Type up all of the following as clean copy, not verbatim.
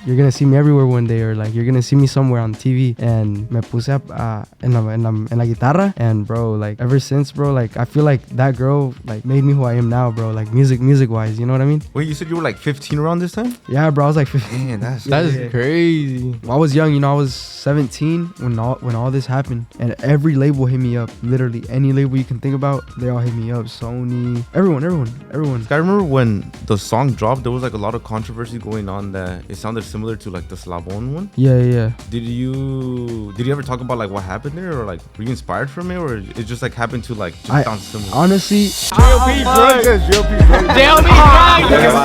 you're gonna see me everywhere one day, or like you're gonna see me somewhere on TV. And me puse en la guitarra, and bro, like ever since, bro, like I feel like that girl like made me who I am now, bro, like music wise, you know what I mean? Wait, you said you were like 15 around this time? Yeah, bro, I was like 15. Man, that is crazy. Well, I was young, you know, I was 17 when all this happened, and every label hit me up. Literally any label you can think about, they all hit me up. Sony, everyone. I remember when the song dropped, there was like a lot of controversy going on that it sounded similar to like the Eslabon one. Yeah. Did you ever talk about like what happened there, or like were you inspired from it, or it just like happened to like just sound similar? Honestly, JLP drunk.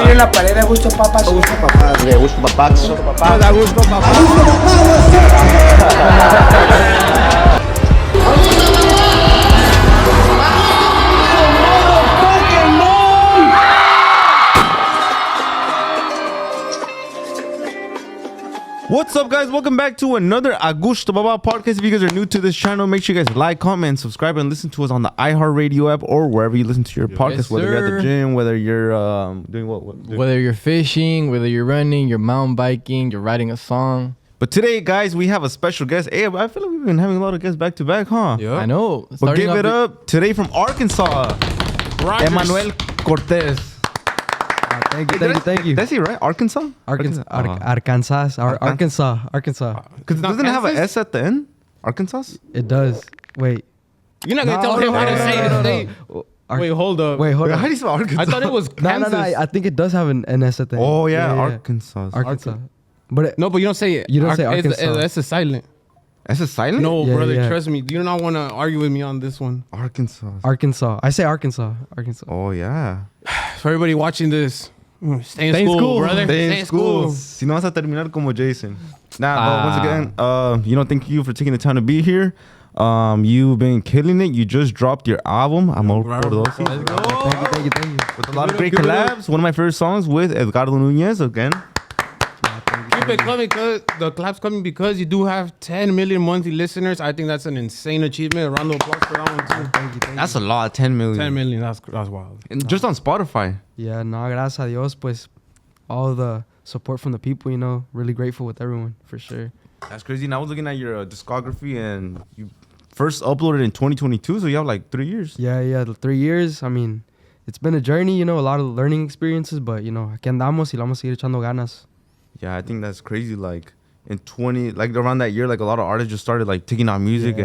En la pared de Agushto Papa. Agushto Papa. De Agushto Papa. Agushto Papa. What's up, guys? Welcome back to another Agushto Papa podcast. If you guys are new to this channel, make sure you guys like, comment, and subscribe, and listen to us on the iHeartRadio app or wherever you listen to your podcast, whether you're at the gym, whether you're doing what? Whether you're fishing, whether you're running, you're mountain biking, you're writing a song. But today, guys, we have a special guest. Hey, I feel like we've been having a lot of guests back to back, huh? Yeah, I know. But give it up today from Arkansas, Rogers. Emmanuel Cortes. Thank you. That's it, right? Arkansas. Arkansas. Because doesn't it have an S at the end? Arkansas? It does. Wait. You're not gonna tell him how to say the state. Wait, hold up. How do you spell Arkansas? I thought it was Kansas. No. I think it does have an S at the end. Oh yeah, Arkansas. But no, but you don't say it. You don't say Arkansas. That's a silent. That's a silent? No, Yeah, brother, yeah. trust me. You do not want to argue with me on this one. Arkansas. I say Arkansas. Oh yeah. For everybody watching this, stay in school, brother. Stay in school. Si no vas a terminar como Jason. But once again, thank you for taking the time to be here. You've been killing it. You just dropped your album, Amor por dos. Let's go. Thank you. With a lot of great collabs. One of my favorite songs with Edgardo Nunez again. Keep it coming, cause the clap's coming because you do have 10 million monthly listeners. I think that's an insane achievement. A round of applause for that one too. Thank you. That's a lot, 10 million. 10 million, that's wild. And just on Spotify. Yeah, no, gracias a Dios, pues, all the support from the people, you know, really grateful with everyone, for sure. That's crazy. And I was looking at your discography, and you first uploaded in 2022, so you have like 3 years. Yeah, the 3 years. I mean, it's been a journey, you know, a lot of learning experiences, but, you know, aquí andamos y le vamos a seguir echando ganas. Yeah, I think that's crazy. Like in around that year, like a lot of artists just started like taking out music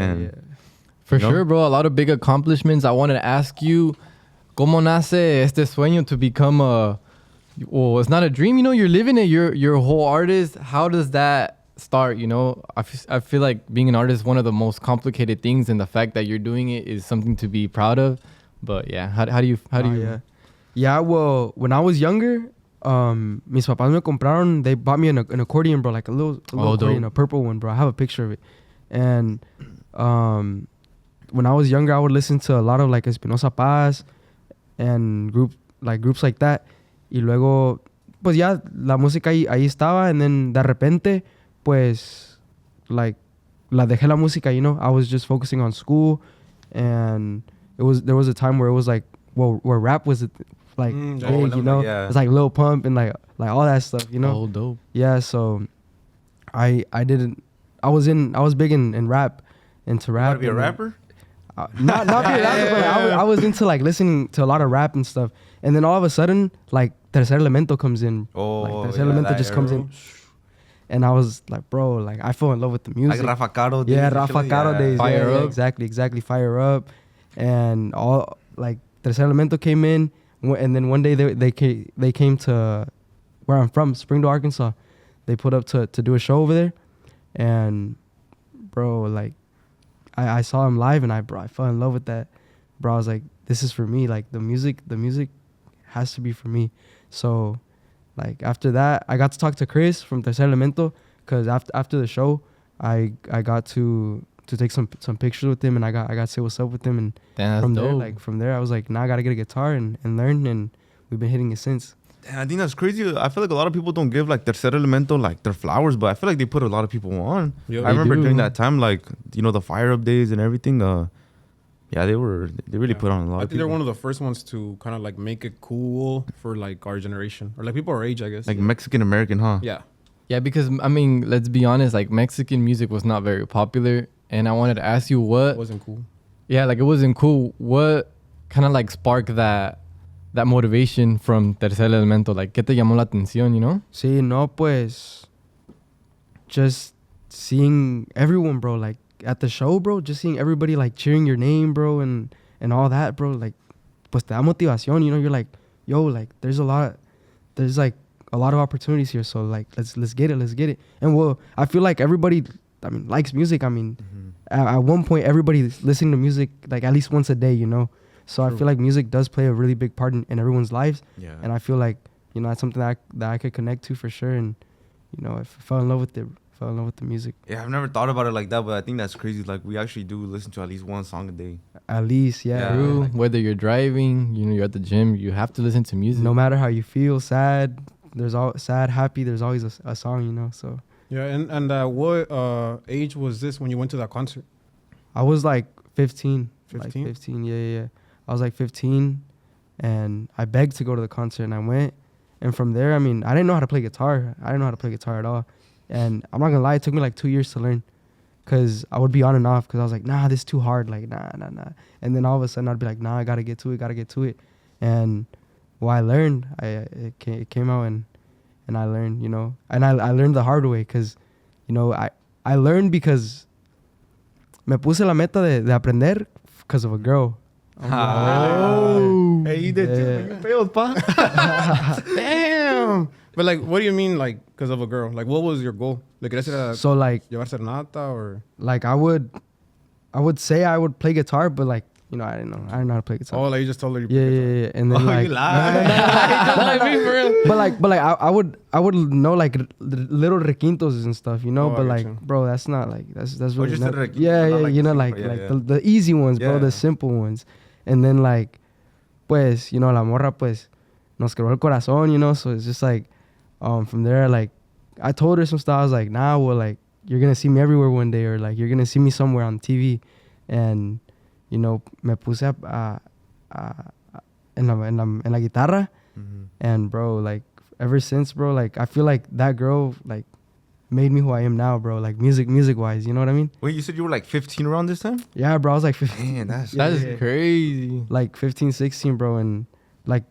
For sure, bro. A lot of big accomplishments. I wanted to ask you, ¿cómo nace este sueño to become it's not a dream, you know, you're living it. You're a whole artist. How does that start, you know? I feel like being an artist is one of the most complicated things, and the fact that you're doing it is something to be proud of. But yeah, how do you? Yeah, well, when I was younger, mis papás me compraron, they bought me an accordion, bro, like a little accordion, a purple one, bro. I have a picture of it. And when I was younger, I would listen to a lot of like Espinosa Paz and groups like that. Y luego, pues ya la música ahí estaba, and then de repente, pues, like, la dejé la música, you know. I was just focusing on school, and there was a time where it was like, where rap was like big, you know. It's like Lil Pump and like all that stuff, you know. Oh, dope. Yeah, so I was big in rap, into rap. You want to be a rapper? Not be a rapper, but I was into like listening to a lot of rap and stuff. And then all of a sudden, like Tercer Elemento comes in. Tercer Elemento just comes in. And I was like, bro, like I fell in love with the music. Like Rafa Caro days. Yeah, Rafa Caro days. Fire Up. Exactly. Fire Up. And all like Tercer Elemento came in. And then one day they came to where I'm from, Springdale, Arkansas. They put up to do a show over there, and bro, like I saw him live, and I fell in love with that. Bro, I was like, this is for me. Like the music has to be for me. So like after that, I got to talk to Chris from Tercer Elemento, because after the show, I got to take some pictures with him, and I got to say what's up with him, and from there I was like, I gotta get a guitar and learn, and we've been hitting it since. I think that's crazy. I feel like a lot of people don't give like Tercer Elemento like their flowers, but I feel like they put a lot of people on. Yep. I remember during that time, like, you know, the Fire Up days and everything. They really put on a lot of people. I think they're one of the first ones to kind of like make it cool for like our generation, or like people our age, I guess. Like Mexican American, huh? Yeah. Yeah, because I mean, let's be honest, like Mexican music was not very popular, and I wanted to ask you what It wasn't cool. Yeah, like it wasn't cool. What kind of like sparked that motivation from Tercer Elemento? Like, ¿qué te llamó la atención, you know? Sí, no, pues, just seeing everyone, bro, like at the show, bro, just seeing everybody like cheering your name, bro, and all that, bro, like, pues te da motivación, you know? You're like, yo, like, there's like a lot of opportunities here, so like, let's get it. And well, I feel like everybody, I mean, likes music. I mean, at one point, everybody's listening to music like at least once a day, you know? So I feel like music does play a really big part in everyone's lives. Yeah. And I feel like, you know, that's something that I could connect to for sure. And, you know, I fell in love with it. Fell in love with the music. Yeah, I've never thought about it like that, but I think that's crazy. Like, we actually do listen to at least one song a day. At least, yeah. True. Like, Whether you're driving, you know, you're at the gym, you have to listen to music. no matter how you feel, sad, happy, there's always a song, you know? So Yeah, and what age was this when you went to that concert? I was like 15. 15? Like 15, yeah. I was like 15, and I begged to go to the concert, and I went. And from there, I mean, I didn't know how to play guitar. I didn't know how to play guitar at all. And I'm not going to lie, it took me like 2 years to learn, because I would be on and off, because I was like, nah, this is too hard. Like, nah. And then all of a sudden, I'd be like, nah, I got to get to it. And well, I learned. It came out, and I learned, you know. And I learned the hard way, because, you know, I learned because me puse la meta de aprender because of a girl. Oh. Hey, you did Yeah. too. Failed, pa. Damn. But like, what do you mean, like, because of a girl? Like, what was your goal? Like, So like llevar serenata or? like I would say I would play guitar, but like, you know, I didn't know how to play guitar. Oh, like you just told her you Yeah. And then Oh, like, you lied. but like I would know like little requintos and stuff, you know. Oh, I but like, gotcha. bro, that's not like that's really just not, the requintos, yeah, not like you know, the like simple- like yeah. the easy ones, bro, Yeah. the simple ones. And then like, pues, you know, la morra pues nos quebró el corazón, you know. So it's just like, from there, like, I told her some stuff. I was like, nah, well, like, you're gonna see me everywhere one day, or like you're gonna see me somewhere on TV. And you know, me puse en la guitarra. Mm-hmm. And bro, like, ever since, bro, like, I feel like that girl like made me who I am now, bro, like music wise, you know what I mean? Wait, you said you were like 15 around this time? Yeah, bro, I was like 15. Man, that's Yeah. That is crazy. Like 15, 16, bro. And like,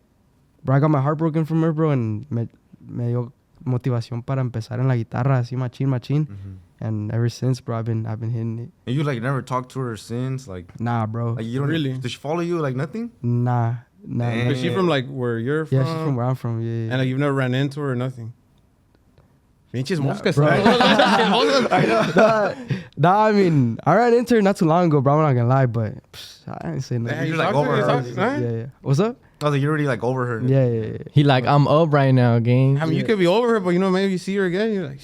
bro, I got my heart broken from her, bro, and me dio motivación para empezar en la guitarra, así machín. Mm-hmm. And ever since, bro, I've been hitting it. And you like never talked to her since? Like Nah, bro. you don't Really? Does she follow you? Like nothing? Nah. Damn. Is she from like where you're from? Yeah, she's from where I'm from. Yeah. And like you've never ran into her or nothing? Pinches moscas. bro. Nah, I mean, I ran into her not too long ago, bro. I'm not gonna lie, but I didn't say Yeah, nothing. You're you like talk to over her, her. you talk- huh? Yeah. What's up? I was like, you're already like over her. Yeah. He like, I'm up right now, gang. I mean, you could be over her, but you know, maybe you see her again, you're like,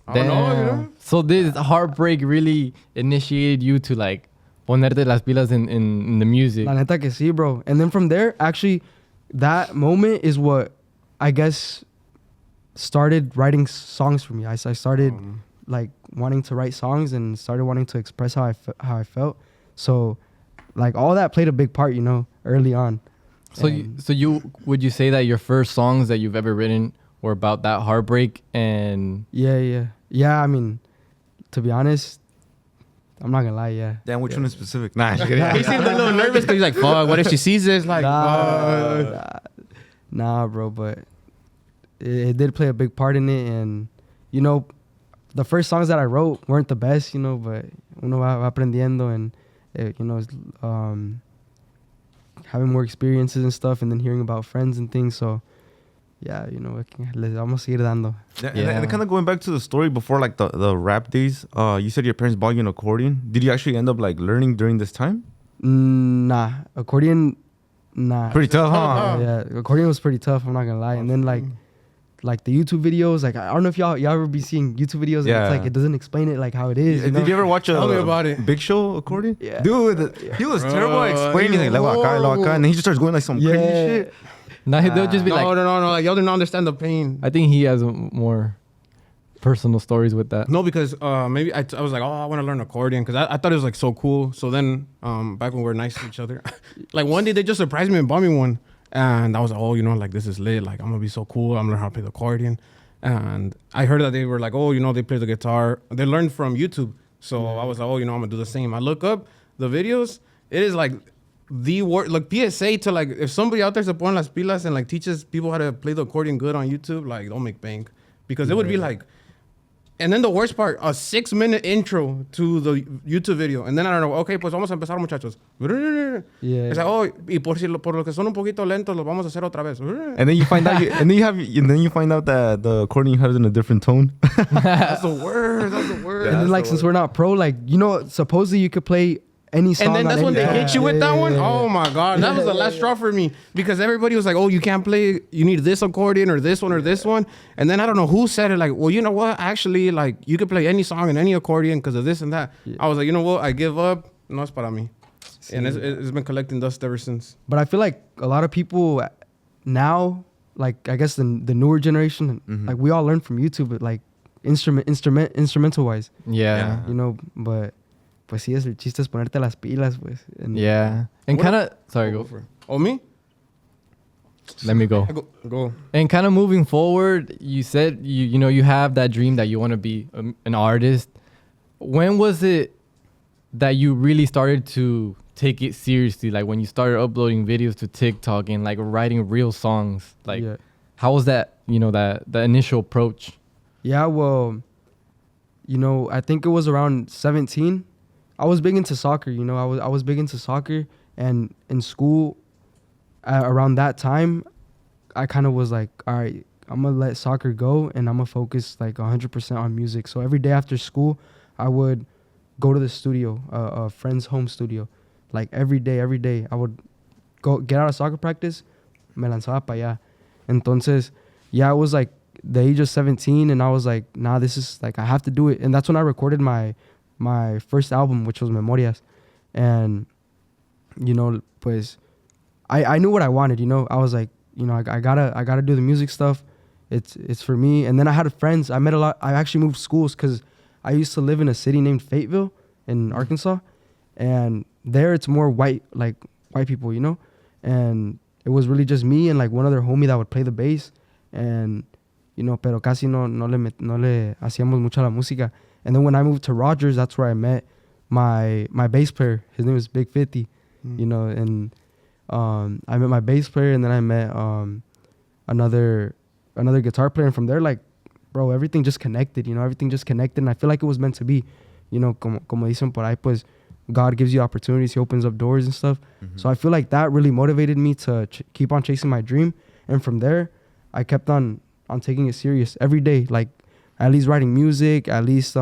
I don't know, you know? So this heartbreak really initiated you to like ponerte las pilas in the music. La neta que sí, bro. And then from there, actually, that moment is what I guess started writing songs for me. I started like wanting to write songs and started wanting to express how I felt. So like all that played a big part, you know, early on. So And would you say that your first songs that you've ever written were about that heartbreak? And yeah. I mean, to be honest, I'm not gonna lie. Yeah. Damn, which one is specific? Nah, just kidding. He seemed a little nervous because he's like, fuck, what if she sees this? Like, Nah, bro. But it did play a big part in it, and you know, the first songs that I wrote weren't the best, you know, but uno va aprendiendo, and you know, having more experiences and stuff, and then hearing about friends and things. So yeah, you know, vamos a seguir dando. Yeah. And kind of going back to the story before, like the rap days, you said your parents bought you an accordion. Did you actually end up like learning during this time? Nah, accordion, nah. Pretty tough, huh? Yeah, accordion was pretty tough. I'm not gonna lie. And then like the YouTube videos, like I don't know if y'all ever be seeing YouTube videos. And Yeah. it's like it doesn't explain it like how it is. You know? Did you ever watch Tell me about it. Big Show accordion? Yeah. Dude, he was terrible at explaining like acá, and then he just starts going like some crazy shit. now they'll just be no, like, no. Like, y'all don't understand the pain. I think he has more personal stories with that. No, because maybe I was like, oh, I want to learn accordion because I thought it was like so cool. So then, back when we were nice to each other, like one day they just surprised me and bought me one, and I was like, oh, you know, like this is lit. Like I'm gonna be so cool. I'm gonna learn how to play the accordion, And I heard that they were like, oh, they play the guitar. They learned from YouTube. So I was like, oh, I'm going to do the same. I look up the videos. It is like the word, like PSA to like, if somebody out there se pone las pilas and like teaches people how to play the accordion good on YouTube, like they'll make bank. Because it would be like, and then the worst part, a 6-minute intro to the YouTube video. And then I don't know, okay, pues vamos a empezar, muchachos. Yeah. It's like, oh, y por lo que son un poquito lentos, los vamos a hacer otra vez. And then you find out, and then you find out that the accordion has in a different tone. That's the worst. That's the worst. And then like, since we're not pro, like, supposedly you could play any song. And then that's when they hit you with that one. Yeah. Oh my God, that was the last straw for me because everybody was like, "Oh, you can't play. You need this accordion or this one or this one." And then I don't know who said it. Like, well, you know what? Actually, like you can play any song and any accordion because of this and that. Yeah. I was like, you know what? I give up. No es para mí. And it's been collecting dust ever since. But I feel like a lot of people now, like I guess the newer generation, like we all learn from YouTube, but like instrumental wise. Yeah. But. Pues sí, el chiste es ponerte las pilas, pues. Yeah. And kind of... Sorry, go for it. Oh, me? Let me go. Go. And kind of moving forward, you said, you have that dream that you want to be an artist. When was it that you really started to take it seriously? Like when you started uploading videos to TikTok and like writing real songs? Like, how was that, the initial approach? Yeah, well, I think it was around 17. I was big into soccer, I was big into soccer, and in school, around that time, I kind of was like, all right, I'm gonna let soccer go, and I'm gonna focus like 100% on music. So every day after school, I would go to the studio, a friend's home studio, like every day. I would go get out of soccer practice, me lanzaba para allá. Entonces, yeah, it was like the age of 17, and I was like, nah, this is like, I have to do it. And that's when I recorded my first album, which was Memorias. And pues I knew what I wanted. I was like, I gotta do the music stuff. It's for me. And then I had friends. I met a lot. I actually moved schools because I used to live in a city named Fayetteville in Arkansas, and there it's more white people, and it was really just me and like one other homie that would play the bass, and pero casi no le hacíamos mucho la música. And then when I moved to Rogers, that's where I met my bass player. His name is Big 50, and I met my bass player, and then I met another guitar player. And from there, like, bro, everything just connected, everything just connected. And I feel like it was meant to be, como dicen por ahí, pues God gives you opportunities, he opens up doors and stuff. So I feel like that really motivated me to keep on chasing my dream. And from there, I kept on taking it serious every day, like, at least writing music, at least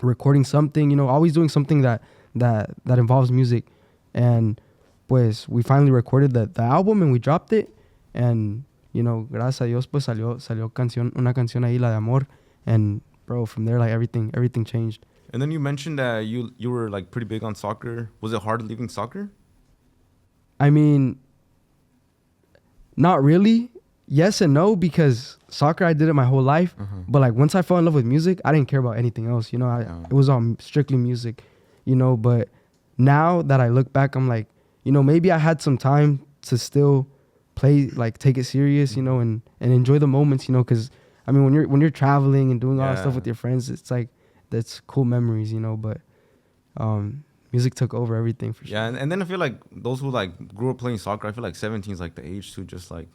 recording something, always doing something that involves music. And pues we finally recorded the album and we dropped it. And, gracias a Dios, pues salió una canción ahí, la de amor. And bro, from there, like everything changed. And then you mentioned that you were like pretty big on soccer. Was it hard leaving soccer? I mean, not really. Yes and no, because soccer, I did it my whole life. But like once I fell in love with music, I didn't care about anything else. It was all strictly music, but now that I look back, I'm like, maybe I had some time to still play, like take it serious, and enjoy the moments, because I mean, when you're traveling and doing all that stuff with your friends, it's like, that's cool memories, but music took over everything for sure. Yeah. And then I feel like those who like grew up playing soccer, I feel like 17 is like the age to just like,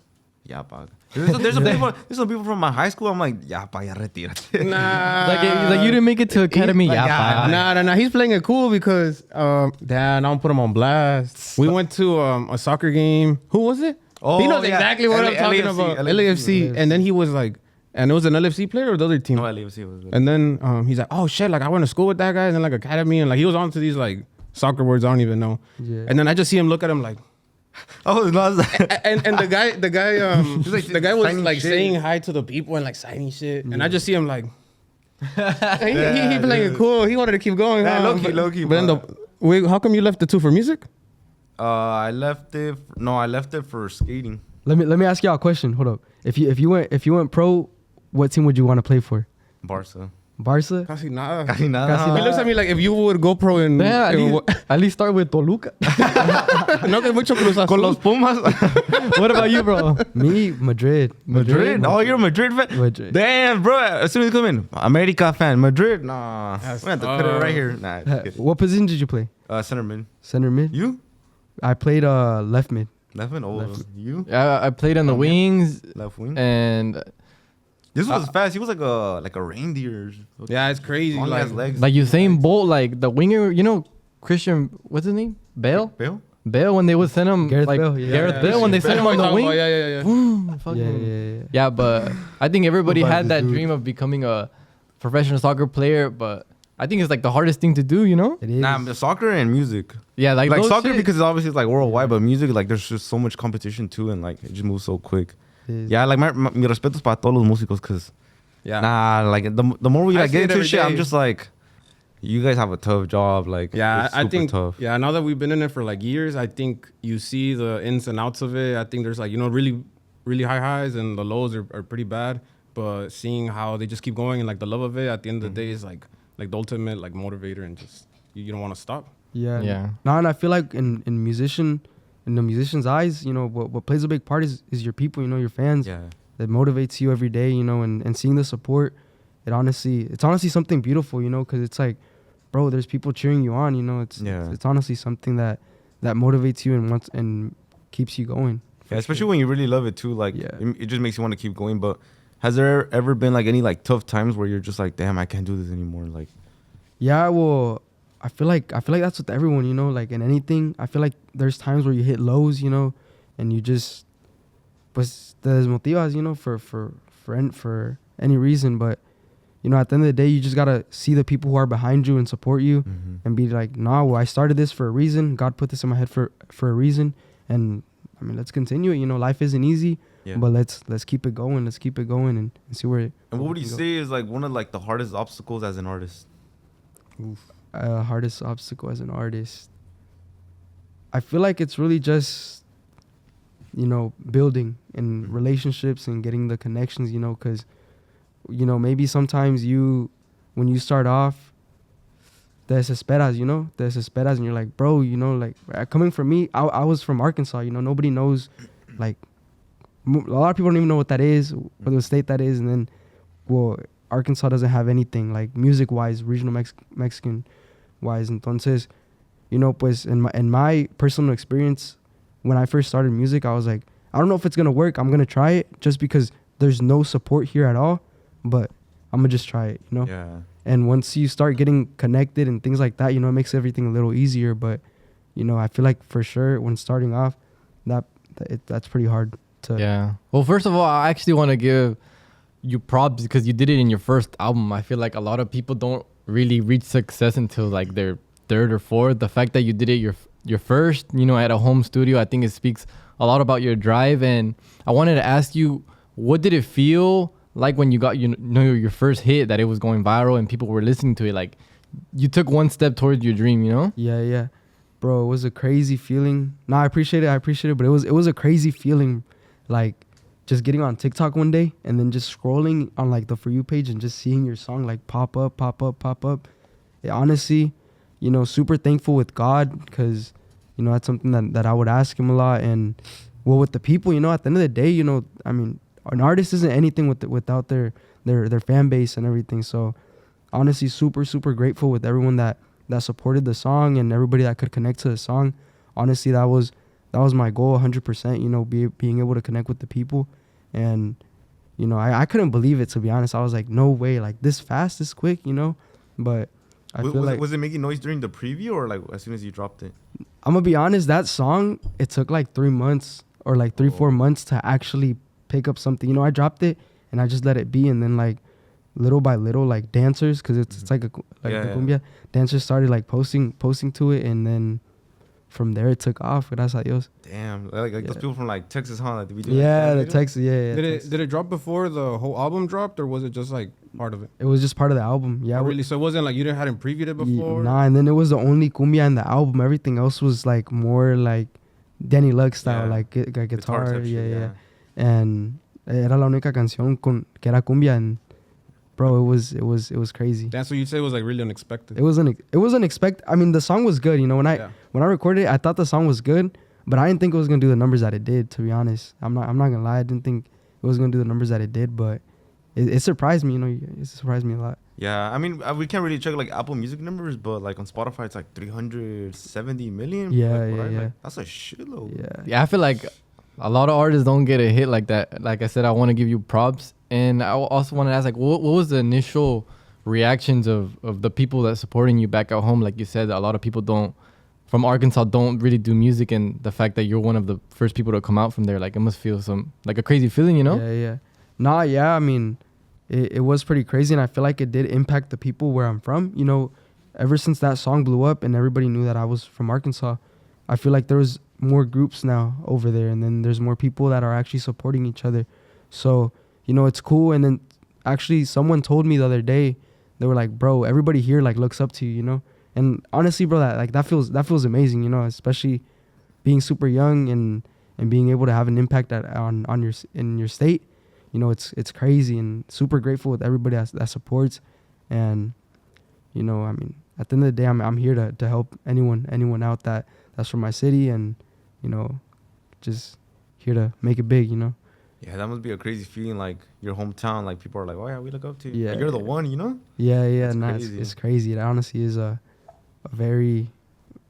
yeah, pa. There's some people from my high school. I'm like, yeah, pa, ya retírate. Nah. like you didn't make it to academy. Nah. He's playing it cool because, Dad, I don't put him on blast. We went to a soccer game. Who was it? Oh, he knows exactly what I'm talking about. LAFC. And then he was like, and it was an LFC player or the other team? No, LAFC was good. And then he's like, oh shit, like I went to school with that guy and then like academy, and like he was on to these like soccer words I don't even know. Yeah. And then I just see him look at him like, oh, no, and the guy the guy was like shit, saying hi to the people and like signing shit, and I just see him like he playing it cool. He wanted to keep going. Low key. But then wait, how come you left the two for music? I left it for skating. Let me ask y'all a question. Hold up. If you went pro, what team would you want to play for? Barca. Barca. Casi nada. Casi nada. He looks at me like if you would GoPro in... Yeah, at least start with Toluca. No, que mucho Cruz Azul. Con los Pumas. What about you, bro? Me, Madrid. Madrid. Oh, you're a Madrid fan? Madrid. Damn, bro. As soon as you come in, America fan. Madrid. Nah. That's We have to put it right here. Nah. just kidding. What position did you play? Center mid. Center mid? You? I played left mid. Left mid? Oh, you? Yeah, I played on the wings, Left wing? and This was fast. He was like a reindeer. Yeah, it's crazy. Long Like, ass legs. like Usain Bolt, like the winger, you know, Christian, what's his name? Bale? Bale, when they would send him, Gareth like Bale, yeah. Gareth Bale, when they sent him on the wing. Yeah. Boom, fucking- Yeah. Yeah, but I think everybody About had this that dude. dream of becoming a professional soccer player, but I think it's like the hardest thing to do, you know? It is. Nah, soccer and music. Yeah, like Like those soccer shit- because it's obviously like worldwide, but music, like there's just so much competition too, and like it just moves so quick. It is. Yeah, like mi respetos para todos los músicos, cause Yeah. nah, like the more we I like see get it into every shit, I'm day. just like, you guys have a tough job. Like, Yeah, it's I super think. tough. Yeah, now that we've been in it for like years, I think you see the ins and outs of it. I think there's like really, really high highs and the lows are pretty bad. But seeing how they just keep going and like the love of it at the end of the day is like the ultimate like motivator and just you don't want to stop. Yeah. Yeah. No, and I feel like in the musician's eyes, you know, what plays a big part is your people, you know, your fans. Yeah. That motivates you every day, you know, and seeing the support, it's honestly something beautiful, you know, because it's like, bro, there's people cheering you on, you know. It's honestly something that motivates you and keeps you going. Yeah, especially when you really love it too. Like, Yeah. it just makes you want to keep going. But has there ever been like any like tough times where you're just like, damn, I can't do this anymore? Like, Yeah, well, I feel like that's with everyone, you know, like in anything. I feel like there's times where you hit lows, you know, and you just, pues, te desmotivas, you know, for any reason. But, you know, at the end of the day, you just gotta see the people who are behind you and support you, and be like, nah, well, I started this for a reason. God put this in my head for a reason, and I mean, let's continue it. You know, life isn't easy, but let's keep it going. Let's keep it going and see where. and what would you say is like one of like the hardest obstacles as an artist? Hardest obstacle as an artist, I feel like it's really just, you know, building and relationships and getting the connections, you know, because, you know, maybe sometimes when you start off, te desesperas, and you're like, bro, you know, like coming from me, I was from Arkansas, you know, nobody knows, like, a lot of people don't even know what that is, what the state that is, and then, well, Arkansas doesn't have anything like music-wise, regional Mexican-wise. Entonces, you know, pues in my personal experience, when I first started music, I was like, I don't know if it's gonna work. I'm gonna try it just because there's no support here at all, but I'm gonna just try it, you know. Yeah. And once you start getting connected and things like that, you know, it makes everything a little easier. But, you know, I feel like for sure when starting off, that's pretty hard to. Yeah. Well, first of all, I actually want to give you props because you did it in your first album. I feel like a lot of people don't really reach success until like their third or fourth. The fact that you did it your first, you know, at a home studio, I think it speaks a lot about your drive. And I wanted to ask you, what did it feel like when you got your first hit, that it was going viral and people were listening to it? Like, you took one step towards your dream, you know? Yeah. Bro, it was a crazy feeling. No, I appreciate it, but it was a crazy feeling, like just getting on TikTok one day and then just scrolling on like the For You page and just seeing your song like pop up. Honestly, you know, super thankful with God, because, you know, that's something that I would ask him a lot. And well, with the people, you know, at the end of the day, you know, I mean, an artist isn't anything without their fan base and everything. So honestly, super, super grateful with everyone that supported the song and everybody that could connect to the song. Honestly, that was my goal 100%, you know, being able to connect with the people. And, you know, I couldn't believe it, to be honest. I was like, no way, like this fast, this quick, you know. But I feel like, was it making noise during the preview or like as soon as you dropped it? I'm gonna be honest, that song, it took like 3 months or like 4 months to actually pick up something. You know, I dropped it and I just let it be, and then like little by little, like dancers, because it's like the cumbia, dancers started like posting to it, and then from there it took off. Gracias a Dios. Damn, like those people from like Texas, huh? Like, we do The Texas, yeah. Did it drop before the whole album dropped, or was it just like part of it? It was just part of the album. Yeah, Oh, really? So it wasn't like you hadn't previewed it before? Nah, and then it was the only cumbia in the album. Everything else was like more like Danny Luck style, like guitar. type shit, Yeah. And era la única canción que era cumbia, and bro, it was crazy. That's what you'd say was like really unexpected. It was unexpected. I mean, the song was good. You know, when I recorded it, I thought the song was good, but I didn't think it was gonna do the numbers that it did. To be honest, I'm not gonna lie. I didn't think it was gonna do the numbers that it did, but it surprised me. You know, it surprised me a lot. Yeah, I mean, we can't really check like Apple Music numbers, but like on Spotify, it's like 370 million. Yeah, like, yeah. Like, that's a shitload. Yeah, I feel like a lot of artists don't get a hit like that. Like I said, I want to give you props, and I also want to ask, like, what was the initial reactions of the people that supporting you back at home? Like you said, a lot of people from Arkansas don't really do music, and the fact that you're one of the first people to come out from there, like it must feel like a crazy feeling, you know? Yeah. Nah, yeah. I mean, it was pretty crazy, and I feel like it did impact the people where I'm from. You know, ever since that song blew up and everybody knew that I was from Arkansas, I feel like there was more groups now over there, and then there's more people that are actually supporting each other. So, you know, it's cool. And then actually someone told me the other day, they were like, bro, everybody here like looks up to you, you know? And honestly, bro, that feels amazing, you know, especially being super young and being able to have an impact in your state. You know, it's crazy, and super grateful with everybody that supports. And, you know, I mean, at the end of the day, I'm here to help anyone out that's from my city, and, you know, just here to make it big, you know? Yeah, that must be a crazy feeling, like your hometown, like people are like, oh yeah, we look up to you. Yeah. Like, you're the one, you know? Yeah, Crazy. it's crazy. It honestly is a very,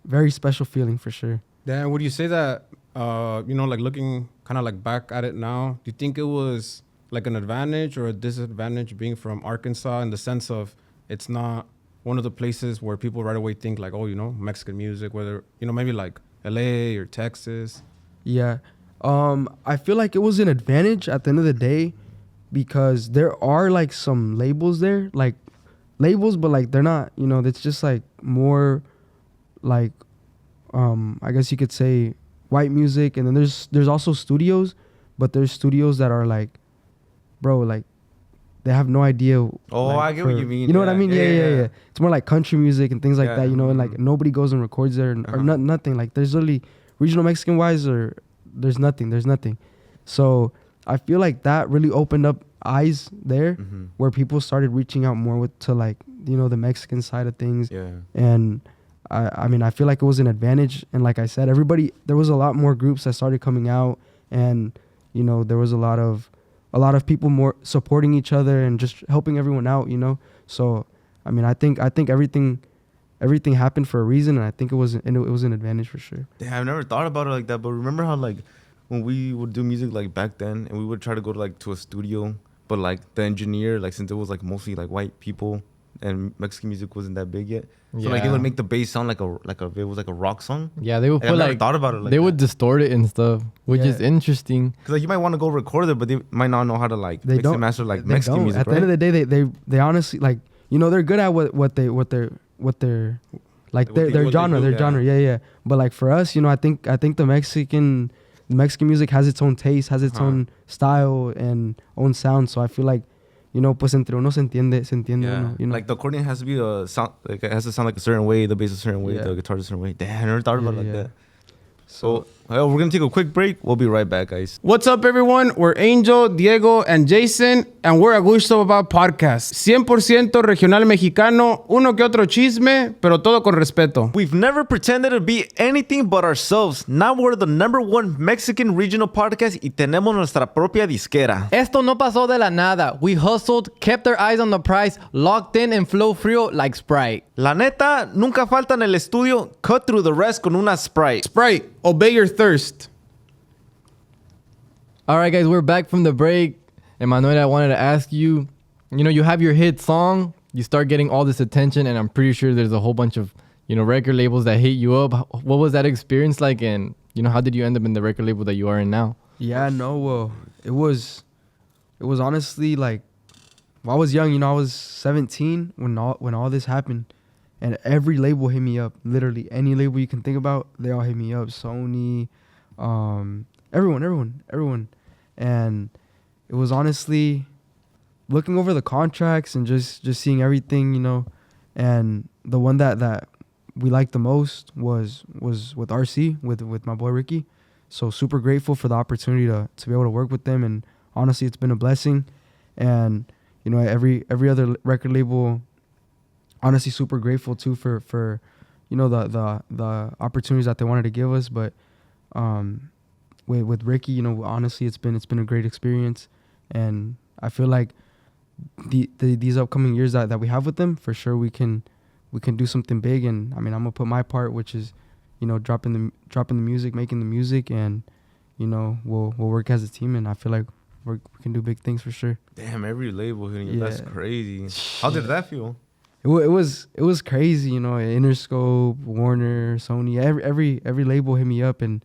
very special feeling for sure. Then would you say that, you know, like looking kind of like back at it now, do you think it was like an advantage or a disadvantage being from Arkansas, in the sense of it's not one of the places where people right away think like, oh, you know, Mexican music, whether, you know, maybe like LA or Texas? Yeah. I feel like it was an advantage at the end of the day, because there are like some labels there, like labels, but like they're not, you know, it's just like more like, I guess you could say white music. And then there's also studios, but there's studios that are like, bro, like they have no idea. Oh, like, I get what you mean. You know what I mean? Yeah. It's more like country music and things like that, you know, and like nobody goes and records there, or nothing. Like there's literally regional Mexican wise, or there's nothing. So I feel like that really opened up eyes there, where people started reaching out more to like, you know, the Mexican side of things. Yeah. And I mean, I feel like it was an advantage. And like I said, there was a lot more groups that started coming out, and, you know, there was a lot of people more supporting each other and just helping everyone out, you know? So, I mean, I think everything happened for a reason, and I think it was an advantage for sure. Yeah, I've never thought about it like that, but remember how like when we would do music like back then, and we would try to go to a studio, but like the engineer, like since it was like mostly like white people and Mexican music wasn't that big yet, so like it would make the bass sound like it was like a rock song. Yeah, they would put I've never thought about it like they that. would distort it and stuff, which is interesting. Because like you might want to go record it, but they might not know how to like mix and master like they Mexican don't. music. At the end of the day, they honestly, like, you know, they're good at what their genre. Yeah. But like for us, you know, I think the Mexican music has its own taste, has its own style and own sound. So I feel like, you know, pues entre uno se entiende uno, you know. Like the accordion has to be a sound, like it has to sound like a certain way, the bass a certain way, the guitar a certain way. Damn, I never thought about it like that. So we're gonna take a quick break. We'll be right back, guys. What's up, everyone? We're Angel, Diego, and Jason, and we're Agushto Papa Podcast. 100% regional mexicano, uno que otro chisme, pero todo con respeto. We've never pretended to be anything but ourselves. Now we're the #1 Mexican regional podcast y tenemos nuestra propia disquera. Esto no pasó de la nada. We hustled, kept our eyes on the prize, locked in and flow frío like Sprite. La neta, nunca falta en el estudio, cut through the rest con una Sprite. Sprite, obey your thirst. All right, guys, we're back from the break. Emmanuel, I wanted to ask you, you know, you have your hit song, you start getting all this attention, and I'm pretty sure there's a whole bunch of, you know, record labels that hit you up. What was that experience like? And, you know, how did you end up in the record label that you are in now? Yeah, no, it was honestly like, when I was young, you know, I was 17 when all this happened, and every label hit me up. Literally any label you can think about, they all hit me up. Sony, everyone. And it was honestly looking over the contracts and just seeing everything, you know. And the one that we liked the most was with RC, with my boy Ricky. So super grateful for the opportunity to be able to work with them. And honestly, it's been a blessing. And, every other record label, honestly, super grateful too for the opportunities that they wanted to give us. But with Ricky, honestly, it's been a great experience, and I feel like these upcoming years that we have with them, for sure we can do something big. And I mean, I'm gonna put my part, which is dropping the music, making the music, and we'll work as a team, and I feel like we can do big things for sure. Damn, every label hitting you. That's crazy. How did that feel? It was crazy, Interscope, Warner, Sony, every label hit me up, and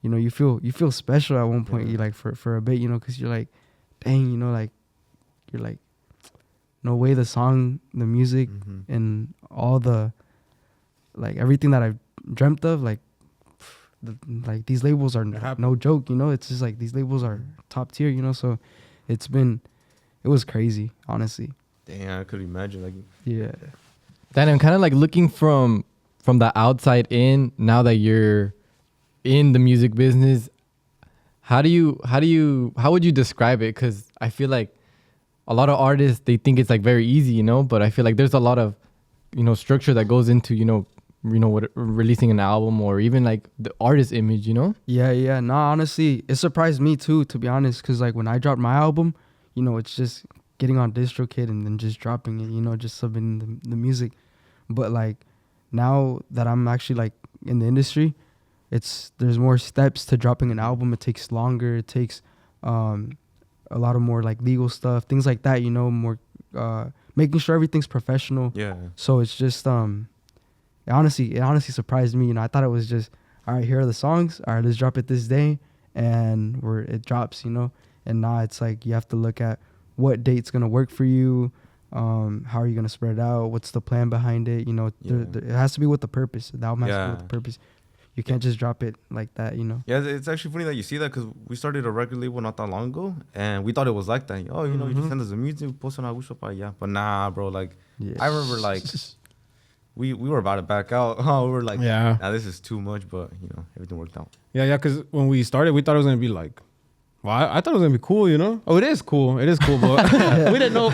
you feel special at one point. You like for a bit, because you're like, dang, you're like, no way, the song, the music, and all the everything that I've dreamt of, these labels are no joke. It's just like these labels are top tier. So it was crazy, honestly. Damn, I could imagine. Yeah. Then I'm kind of looking from the outside in. Now that you're in the music business, how would you describe it? Because I feel like a lot of artists, they think it's very easy, but I feel like there's a lot of structure that goes into releasing an album, or even the artist image. Yeah. No, honestly, it surprised me too, to be honest, because when I dropped my album, it's just getting on DistroKid and then just dropping it, just submitting the music. But now that I'm actually in the industry, there's more steps to dropping an album. It takes longer. It takes a lot of more legal stuff, things like that. More making sure everything's professional. Yeah. So it's just it honestly surprised me. I thought it was just, all right, here are the songs. All right, let's drop it this day, and it drops. And now it's you have to look at what date's gonna work for you. How are you gonna spread it out? What's the plan behind it? It has to be with the purpose. The album has to be with the purpose. You can't just drop it like that. Yeah, it's actually funny that you see that, because we started a record label not that long ago, and we thought it was like that. Oh, you just send us the music, post on Agushto Papa, yeah. But nah, bro. I remember we were about to back out. We were nah, this is too much. But everything worked out. Yeah. Because when we started, we thought it was gonna be well, I thought it was gonna be cool. Oh, it is cool. But we didn't know.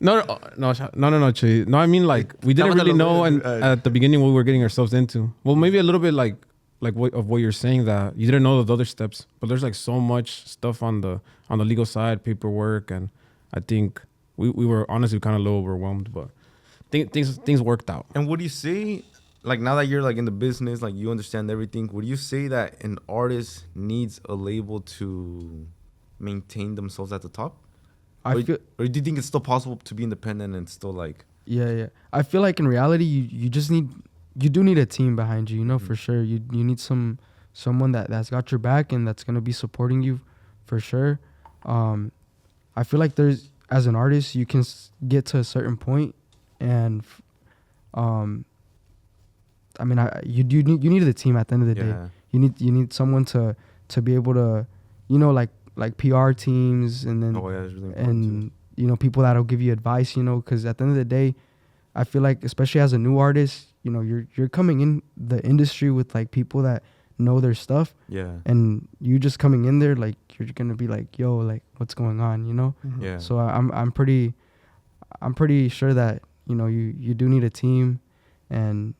No, Che. No, I mean we didn't really know, and at the beginning what we were getting ourselves into. Well, maybe a little bit of what you're saying, that you didn't know the other steps, but there's so much stuff on the legal side, paperwork, and I think we were honestly kind of a little overwhelmed, but things worked out. And what do you say, now that you're in the business, you understand everything, would you say that an artist needs a label to maintain themselves at the top? Or do you think it's still possible to be independent and still Yeah. I feel in reality, you do need a team behind you, for sure. You need someone that's got your back and that's gonna be supporting you, for sure. I feel as an artist, you can get to a certain point, and I mean, you need a team at the end of the day. You need someone to be able to, like PR teams, and then really people that'll give you advice, because at the end of the day, I feel especially as a new artist, you're coming in the industry with people that know their stuff, and you just coming in there you're gonna be yo, what's going on, Yeah. So I'm pretty sure that you do need a team, and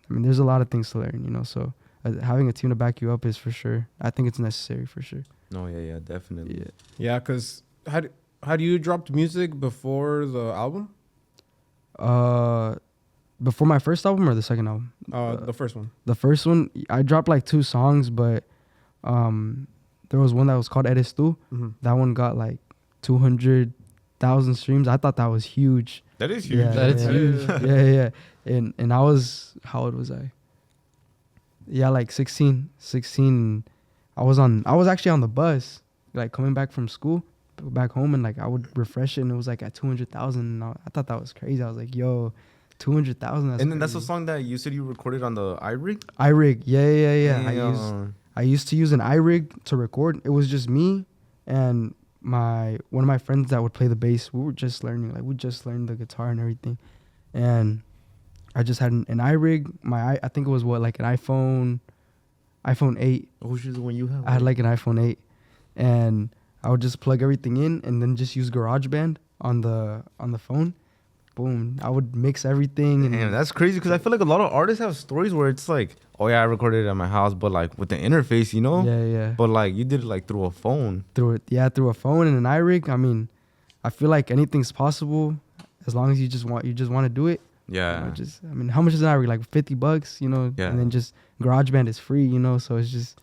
I mean there's a lot of things to learn, so having a team to back you up is for sure. I think it's necessary for sure. No, yeah, definitely. Yeah, because had you dropped music before the album? Before my first album or the second album? The first one. The first one, I dropped 2 songs, but there was one that was called Eres Tú. That one got 200,000 streams. I thought that was huge. That is huge. Yeah, that is huge. Yeah. And I was, how old was I? Yeah, 16. I was actually on the bus, coming back from school, back home, and I would refresh it, and it was at 200,000. I thought that was crazy. I was yo, 200,000. And then that's the song that you said you recorded on the iRig? iRig, yeah. I used to use an iRig to record. It was just me and one of my friends that would play the bass. We were just learning, we just learned the guitar and everything, and I just had an iRig. I think it was an iPhone 8. Which is the one you have? I had an iPhone 8, and I would just plug everything in and then just use GarageBand on the phone. Boom, I would mix everything. And Damn, that's crazy because I feel like a lot of artists have stories where it's like, oh yeah, I recorded it at my house, but like with the interface, you know? yeah. But like you did it like through a phone. Through a phone and an iRig. I mean, I feel like anything's possible as long as you just want to do it. Yeah. You know, I mean, how much is an iRig? Like $50, you know? Yeah. And then just GarageBand is free, you know? So it's just,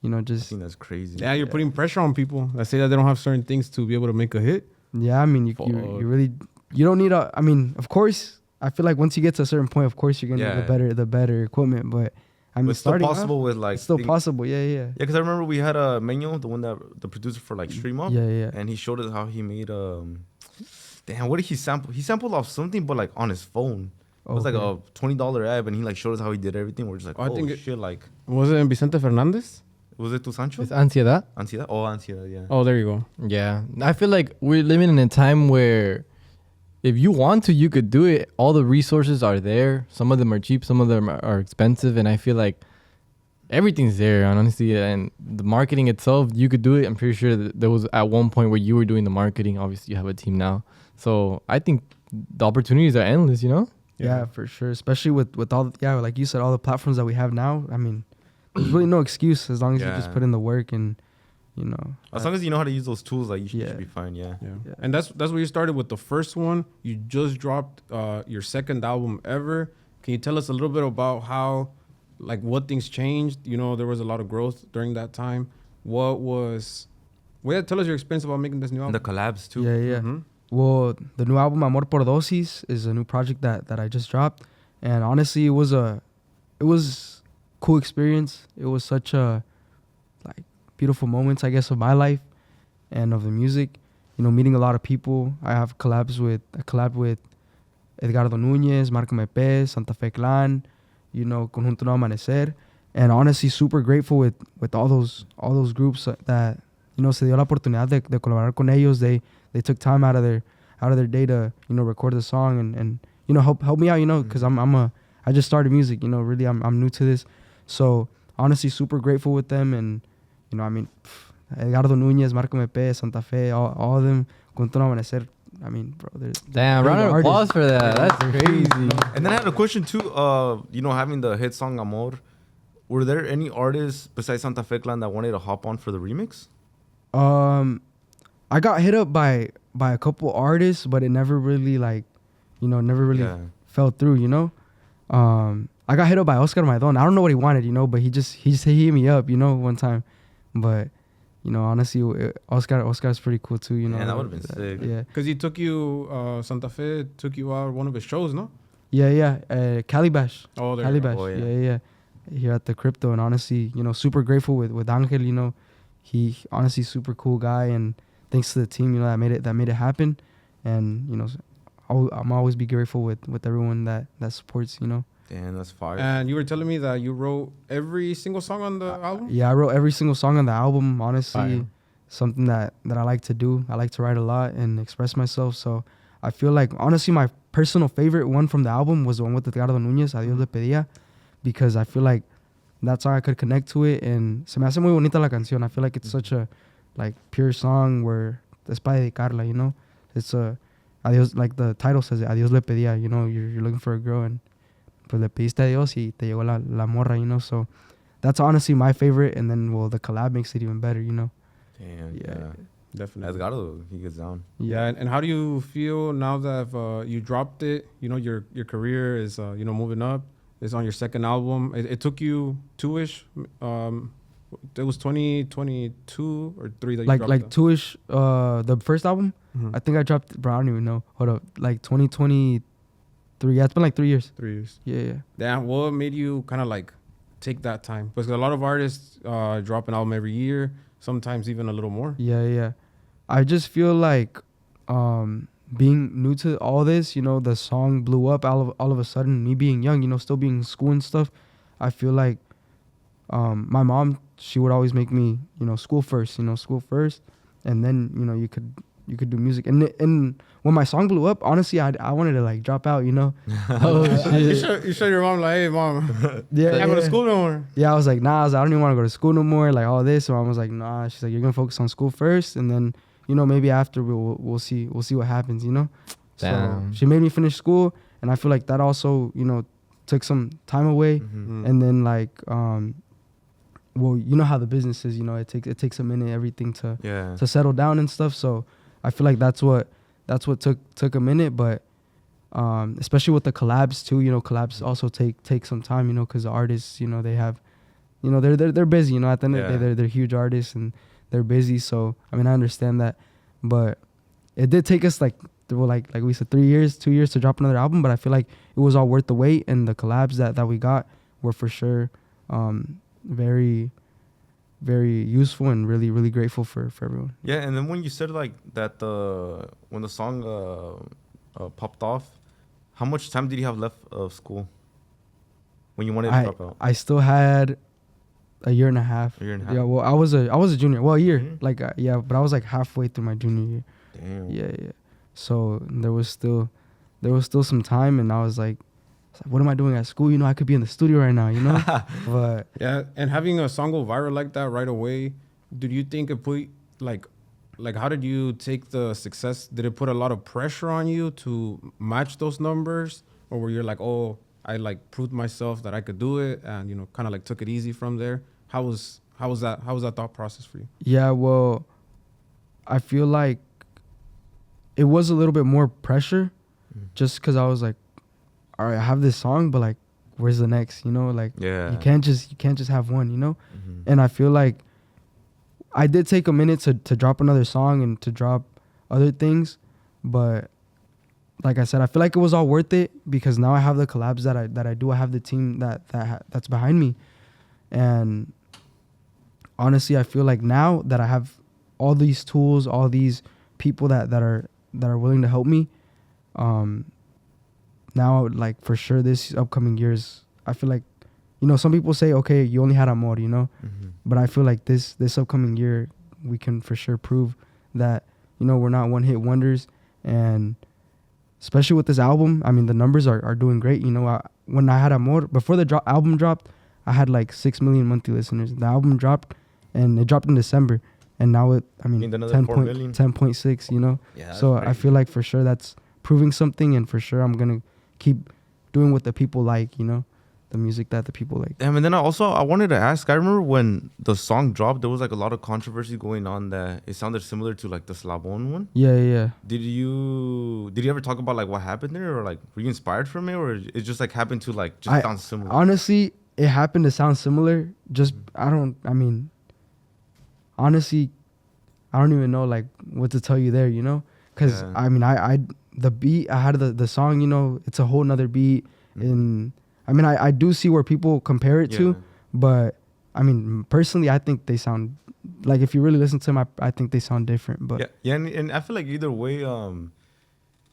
you know, I just think that's crazy. Yeah, you're putting pressure on people that say that they don't have certain things to be able to make a hit. yeah. I mean, you really you don't need I mean, of course, I feel like once you get to a certain point, of course, you're gonna need the better equipment. But I mean, But it's still starting possible off, with like it's still possible. Yeah. Yeah, because I remember we had Emmanuel, the one the producer for like Stream Up. Yeah. And he showed us how he made damn, what did he sample? He sampled off something, but like on his phone. It was like a $20 app, and he like showed us how he did everything. We're just like, I think shit, like. Was it Vicente Fernandez? Was it Tu Sancho? It's ansiedad. Ansiedad? Oh, Ansiedad, yeah. Oh, there you go. Yeah, I feel like we're living in a time where if you want to, you could do it. All the resources are there. Some of them are cheap, some of them are expensive, and I feel like everything's there. And honestly, and the marketing itself, you could do it. I'm pretty sure that there was at one point where you were doing the marketing. Obviously, you have a team now, so I think the opportunities are endless. You know? Yeah, for sure. Especially with all like you said, all the platforms that we have now. I mean, there's really no excuse as long as you just put in the work and. You know, as long as you know how to use those tools, like you should be fine. Yeah. And that's where you started with the first one. You just dropped your second album ever. Can you tell us a little bit about how, like, what things changed? You know, there was a lot of growth during that time. Tell us your experience about making this new album. And the collabs too. Yeah. Mm-hmm. Well, the new album Amor por Dosis is a new project that I just dropped, and honestly, it was cool experience. It was such a beautiful moments, I guess, of my life and of the music. You know, meeting a lot of people. I have collab with Edgardo Núñez, Marco Mepes, Santa Fe Clan, you know, Conjunto No Amanecer, and honestly, super grateful with all those groups that, you know, se dio la oportunidad de colaborar con ellos. They took time out of their day to, you know, record the song and you know, help me out, you know, because I just started music, you know, really I'm new to this, so honestly, super grateful with them. And you know, I mean, Edgardo Núñez, Marco Mepes, Santa Fe, all of them, Conjunto No Amanecer. I mean, bro, damn, round of applause for that. That's crazy. And then I had a question too. You know, having the hit song Amor, were there any artists besides Santa Fe Clan that wanted to hop on for the remix? I got hit up by a couple artists, but it never really fell through, you know. I got hit up by Oscar Maidon. I don't know what he wanted, you know, but he hit me up, you know, one time. But you know, honestly, Oscar's pretty cool too, you know. Yeah, that would have been sick. Yeah, because he took you, Santa Fe took you out one of his shows, no? Yeah. Calibash. Oh, there Calibash. Oh, Yeah. Here at the Crypto, and honestly, you know, super grateful with Angel. You know, he honestly super cool guy, and thanks to the team, you know, that made it happen. And you know, I'm always be grateful with everyone that supports. You know. Damn, that's fire. And you were telling me that you wrote every single song on the album? Yeah, I wrote every single song on the album. Honestly, Fire. Something that I like to do. I like to write a lot and express myself. So I feel like, honestly, my personal favorite one from the album was the one with Edgardo Núñez, Adiós le pedía, because I feel like that song I could connect to it. And se me hace muy bonita la canción. I feel like it's such a pure song where es para dedicarla, you know? It's adiós, like the title says it, Adiós le pedía, you know, you're looking for a girl and pues le pediste a Dios y te llegó la morra, you know. So that's honestly my favorite. And then, well, the collab makes it even better, you know. Damn, yeah. Definitely. Edgardo, he gets down. Yeah, and how do you feel now that you dropped it? You know, your career is, you know, moving up. It's on your second album. It took you two-ish. It was 2022 or 3 that you dropped like two-ish. The first album, I think I dropped, bro, I don't even know. Hold up, like 2023. Yeah, it's been like 3 years. 3 years. Yeah. Damn, what made you kind of like take that time? Because a lot of artists drop an album every year, sometimes even a little more. Yeah. I just feel like being new to all this, you know, the song blew up all of a sudden. Me being young, you know, still being in school and stuff. I feel like my mom, she would always make me, you know, school first, and then, you know, you could do music. And when my song blew up, honestly, I wanted to like drop out, you know. Oh shit! You show your mom like, hey mom, Yeah, I can't go to school no more. Yeah, I was like, nah, I don't even want to go to school no more. Like all this, so I was like, nah. She's like, you're gonna focus on school first, and then, you know, maybe after we'll see what happens, you know. Damn. So she made me finish school, and I feel like that also, you know, took some time away. And then like well, you know how the business is, you know, it takes a minute everything to settle down and stuff. So I feel like that's what took a minute, but especially with the collabs too, you know, collabs also take some time, you know, because the artists, you know, they have, you know, they're busy, you know, at the end of the day they're huge artists and they're busy. So I mean, I understand that, but it did take us like we said 2 years to drop another album, but I feel like it was all worth the wait, and the collabs that we got were for sure very, very useful, and really, really grateful for everyone. Yeah, and then when you said like that, when the song popped off, how much time did you have left of school when you wanted to drop out? I still had a year and a half. Yeah, well, I was a junior. Well, a year, like but I was like halfway through my junior year. Damn. Yeah. So there was still some time, and I was like, what am I doing at school? You know, I could be in the studio right now, you know? But yeah, and having a song go viral like that right away, did you think it put like how did you take the success? Did it put a lot of pressure on you to match those numbers, or were you like, oh, I like proved myself that I could do it, and you know, kind of like took it easy from there? How was that thought process for you? Yeah, well, I feel like it was a little bit more pressure, just because I was like, all right, I have this song, but like, where's the next? You know, like, you can't just have one, you know. And I feel like I did take a minute to drop another song and to drop other things, but like I said, I feel like it was all worth it, because now I have the collabs that I do. I have the team that's behind me, and honestly, I feel like now that I have all these tools, all these people that are willing to help me, now, like, for sure this upcoming years, I feel like, you know, some people say, okay, you only had Amor, you know, but I feel like this upcoming year we can for sure prove that, you know, we're not one hit wonders. And especially with this album, I mean, the numbers are doing great. You know, when I had Amor, before the album dropped, I had like 6 million monthly listeners. The album dropped, and it dropped in December, and now 10.6, you know. Yeah, so I feel like for sure that's proving something, and for sure I'm gonna keep doing what the people like, you know, the music that the people like. And then I wanted to ask, I remember when the song dropped, there was like a lot of controversy going on that it sounded similar to like the Eslabon one. Yeah. Did you ever talk about like what happened there, or like were you inspired from it, or it just like happened to like just sound similar? Honestly, it happened to sound similar. Just honestly, I don't even know like what to tell you there, you know, because I mean, the beat I had, the song, you know, it's a whole nother beat. And I mean, I do see where people compare it to, but I mean, personally, I think they sound like, if you really listen to them, I think they sound different. But and I feel like either way,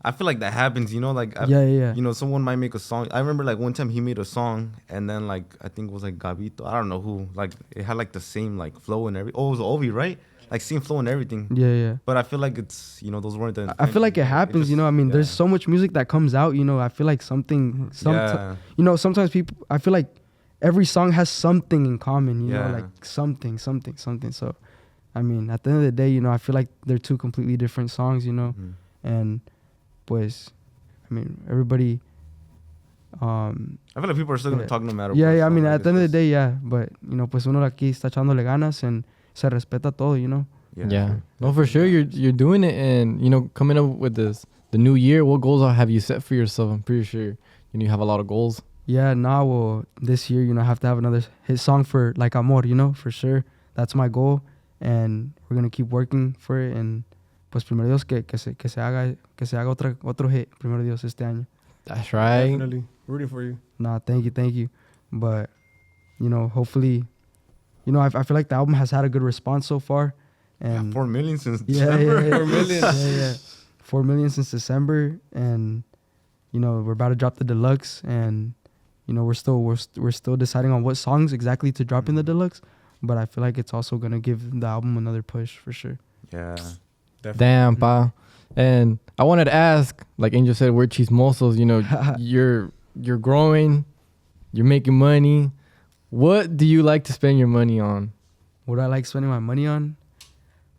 I feel like that happens, you know, like you know, someone might make a song. I remember like one time he made a song, and then like I think it was like Gabito, I don't know who, like it had like the same like flow and everything. Oh, it was Ovi, right? Like same flow and everything. Yeah. But I feel like it's, you know, those weren't the. I feel like it happens, you know. I mean, there's so much music that comes out, you know. I feel like you know, sometimes people, I feel like every song has something in common, you know, like something. So, I mean, at the end of the day, you know, I feel like they're two completely different songs, you know. And, pues, I mean, everybody. I feel like people are still gonna talk no matter what. Yeah. I mean, at the end of the day, but, you know, pues uno aquí está echándole ganas, and se respeta todo, you know. Yeah. No, for sure you're doing it, and you know, coming up with the new year, what goals have you set for yourself? I'm pretty sure you have a lot of goals. Yeah, well, this year, you know, I have to have another hit song for like Amor, you know, for sure. That's my goal, and we're gonna keep working for it. And pues primero Dios que se haga otro hit, primero Dios, este año. That's right. Definitely rooting for you. Nah, thank you. But you know, hopefully, you know, I feel like the album has had a good response so far. And 4 million since December. 4 million. 4 million since December, and you know, we're about to drop the deluxe, and you know, we're still deciding on what songs exactly to drop in the deluxe, but I feel like it's also gonna give the album another push for sure. Yeah, definitely. Damn, pa. And I wanted to ask, like Angel said, we're chismosos. You know, you're growing, you're making money. What do you like to spend your money on? What do I like spending my money on?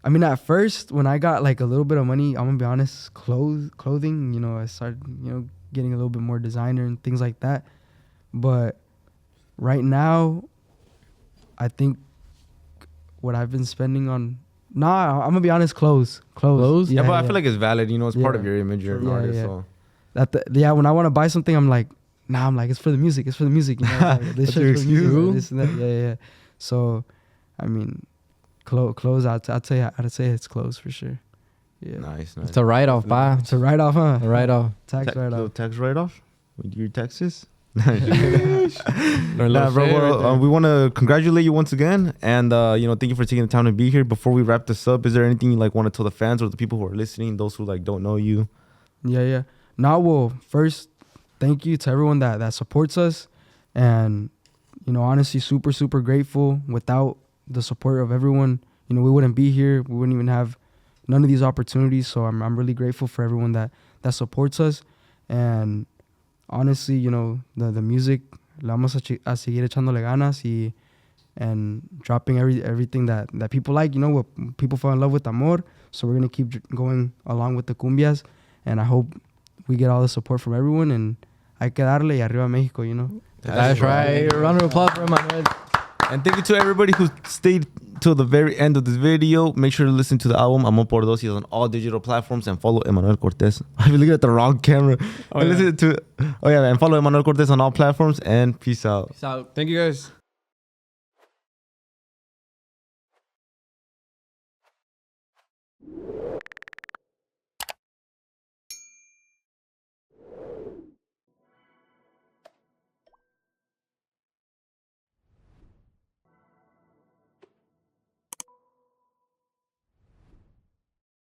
I mean, at first, when I got like a little bit of money, I'm gonna be honest, clothing, you know, I started, you know, getting a little bit more designer and things like that. But right now, I think what I've been spending on, I'm gonna be honest, clothes. Yeah, but I feel like it's valid. You know, it's part of your image. You're an artist, so. When I want to buy something, I'm like, it's for the music. It's for the music. You know, like, this shit's for the music. This and that. Yeah. So, I mean, clothes. I'd say it's clothes for sure. Yeah. Nice. It's a write-off, ba. It's a write-off, huh? A write-off. Tax write-off. Tax write-off? With your taxes? Bro, we want to congratulate you once again, and you know, thank you for taking the time to be here. Before we wrap this up, is there anything you like want to tell the fans or the people who are listening, those who like don't know you? Yeah. Now, well, first, thank you to everyone that supports us, and you know, honestly, super super grateful. Without the support of everyone, you know, we wouldn't be here. We wouldn't even have none of these opportunities. So I'm really grateful for everyone that supports us, and honestly, you know, the music, le vamos a seguir echándole ganas and dropping everything that people like, you know, what people fall in love with, amor. So we're going to keep going along with the cumbias, and I hope we get all the support from everyone, and hay que darle y arriba Mexico, you know. That's right. A round of applause for Emmanuel. And thank you to everybody who stayed till the very end of this video. Make sure to listen to the album Amor por Dos on all digital platforms, and follow Emmanuel Cortes. I've been looking at the wrong camera. And follow Emmanuel Cortes on all platforms, and peace out. Peace out. Thank you guys.